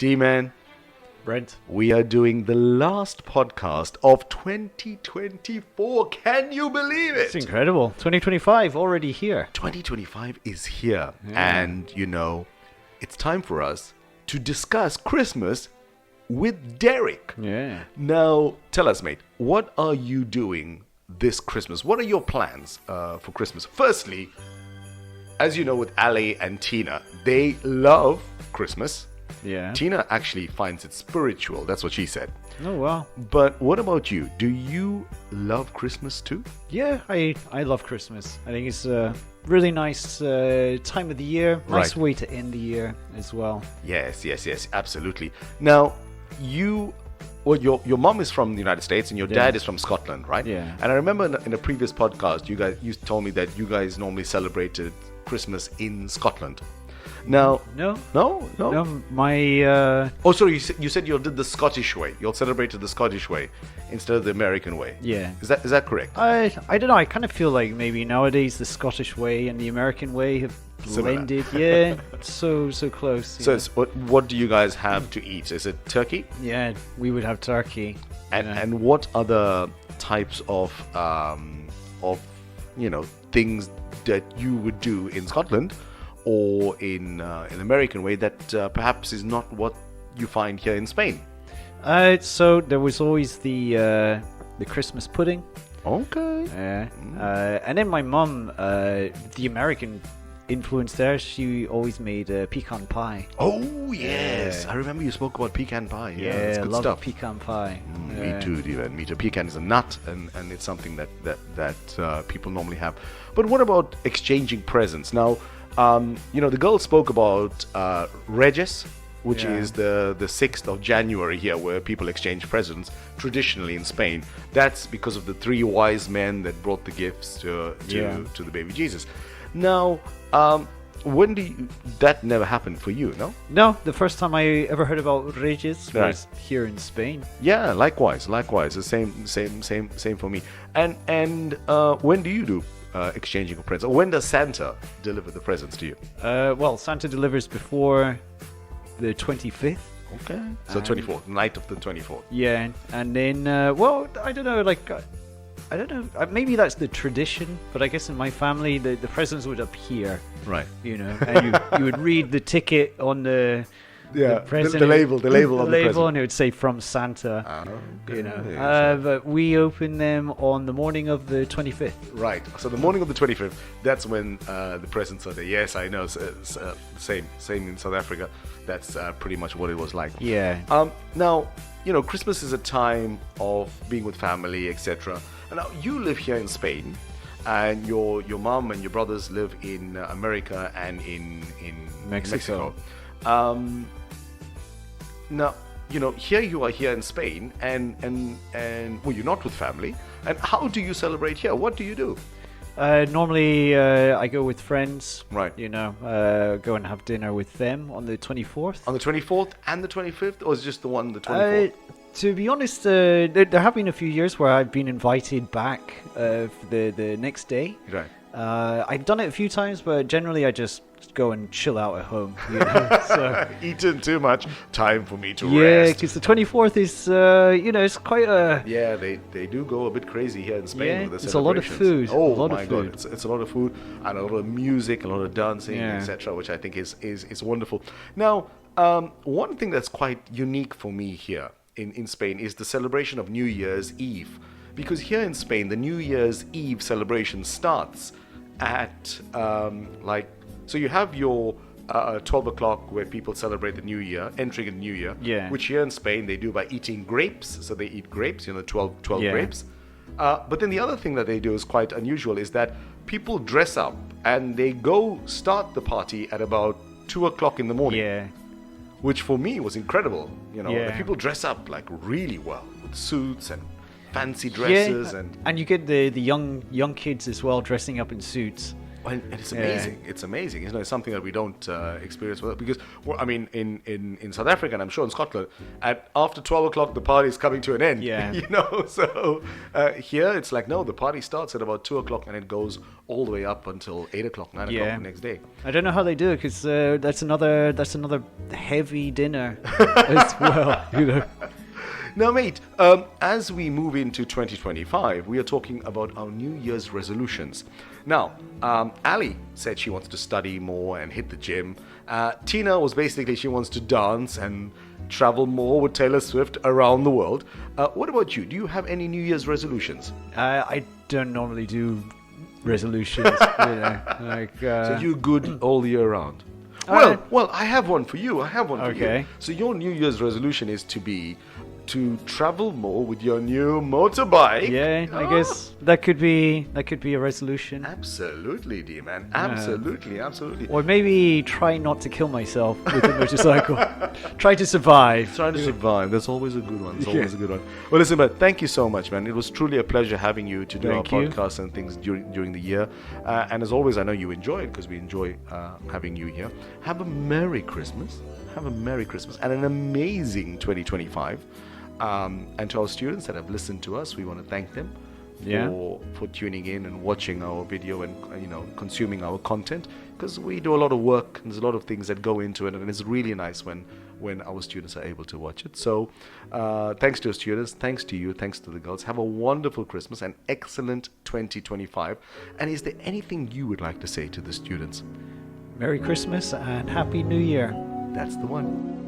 D-Man, Brent. we are doing the last podcast of 2024. Can you believe it? It's incredible. 2025 already here. 2025 is here. Yeah. And, it's time for us to discuss Christmas with Derek. Yeah. Now, tell us, mate, what are you doing this Christmas? What are your plans for Christmas? Firstly, as you know, with Ali and Tina, they love Christmas. Yeah. Tina actually finds it spiritual. That's what she said. Oh, wow. But what about you? Do you love Christmas too? Yeah, I love Christmas. I think it's a really nice time of the year. Nice Right. way to end the year as well. Yes, absolutely. Now, your mom is from the United States and your dad is from Scotland, right? Yeah. And I remember in a previous podcast, you told me that you guys normally celebrated Christmas in Scotland. Now, No. no. My Oh, sorry. You said you did the Scottish way. You'll celebrate it the Scottish way instead of the American way. yeah. Is that correct? I don't know. I kind of feel like maybe nowadays the Scottish way and the American way have Similar. blended. Yeah, so close. So, what do you guys have to eat? Is it turkey? yeah, we would have turkey. And what other types of things that you would do in Scotland or in an American way that perhaps is not what you find here in Spain? So there was always the Christmas pudding. Okay. And then my mum, the American influence there, she always made pecan pie. Oh yes, Yeah. I remember you spoke about pecan pie. Yeah, Yeah, that's I good love stuff. pecan pie. Me too, Divan. Me too. Pecan is a nut, and it's something that people normally have. But what about exchanging presents? Now, the girl spoke about Regis, which Yeah. is the 6th of January here, where people exchange presents traditionally in Spain. That's because of the three wise men that brought the gifts to the baby Jesus. Now, when that never happened for you, no? No, the first time I ever heard about Regis Right. was here in Spain. Yeah, likewise. The same for me. And when do you do exchanging of presents? Or when does Santa deliver the presents to you? Well, Santa delivers before the 25th. Okay. So 24th, night of the 24th. Yeah, and then, well, I don't know, I don't know, maybe that's the tradition, but I guess in my family, the presents would appear, Right. and you would read the ticket on the present, the label on the present. and it would say from Santa, Okay. but we open them on the morning of the 25th. Right. So the morning of the 25th, that's when the presents are there. Yes, I know. Same in South Africa. That's pretty much what it was like. Yeah. Now, Christmas is a time of being with family, etc. And now you live here in Spain, and your mom and your brothers live in America and in Mexico. Now, here you are here in Spain, and well, you're not with family. And how do you celebrate here? What do you do? Normally, I go with friends. Right. Go and have dinner with them on the 24th. On the 24th and the 25th, or is it just the one, the 24th? To be honest, there have been a few years where I've been invited back the next day. Right. I've done it a few times, but generally I just go and chill out at home. So, Eaten too much. Time for me to yeah, rest. because the 24th is, it's quite a... Yeah, they do go a bit crazy here in Spain Yeah, with the it's a lot of celebrations. food. Oh A lot of my God, food. it's a lot of food and a lot of music, a lot of dancing, Yeah. etc., which I think is wonderful. Now, one thing that's quite unique for me here in Spain is the celebration of New Year's Eve, because here in Spain the New Year's Eve celebration starts at so you have your 12 o'clock where people celebrate the new year, entering the new year, Yeah. which here in Spain they do by eating grapes. So they eat grapes, 12 Yeah. grapes. But then the other thing that they do is quite unusual, is that people dress up and they go start the party at about 2 o'clock in the morning, Yeah. which for me was incredible. The Yeah. people dress up like really well with suits and fancy dresses Yeah, and and you get the young kids as well dressing up in suits. And it's amazing. It's amazing. It's something that we don't experience with because, well, I mean, in South Africa, and I'm sure in Scotland, after 12 o'clock, the party is coming to an end. Yeah. So here it's like, no, the party starts at about 2 o'clock and it goes all the way up until 8 o'clock, 9 o'clock the next day. I don't know how they do it because that's another heavy dinner as well. Now, mate, as we move into 2025, we are talking about our New Year's resolutions. Now, Ali said she wants to study more and hit the gym. Tina was basically she wants to dance and travel more with Taylor Swift around the world. What about you? Do you have any New Year's resolutions? I don't normally do resolutions. So you're good all year round. Well, I have one for you. For you. So your New Year's resolution is to travel more with your new motorbike. Yeah, I guess that could be a resolution. Absolutely, dear man. Absolutely. Or maybe try not to kill myself with a motorcycle. Try to survive. Trying to survive. That's always a good one. Well, listen, but thank you so much, man. It was truly a pleasure having you to do our podcast and things during the year. And as always, I know you enjoy it because we enjoy having you here. Have a Merry Christmas. And an amazing 2025. And to our students that have listened to us, we want to thank them for tuning in and watching our video and consuming our content, because we do a lot of work and there's a lot of things that go into it, and it's really nice when our students are able to watch it. So thanks to our students, thanks to you, thanks to the girls. Have a wonderful Christmas and excellent 2025. And is there anything you would like to say to the students? Merry Christmas and Happy New Year. That's the one.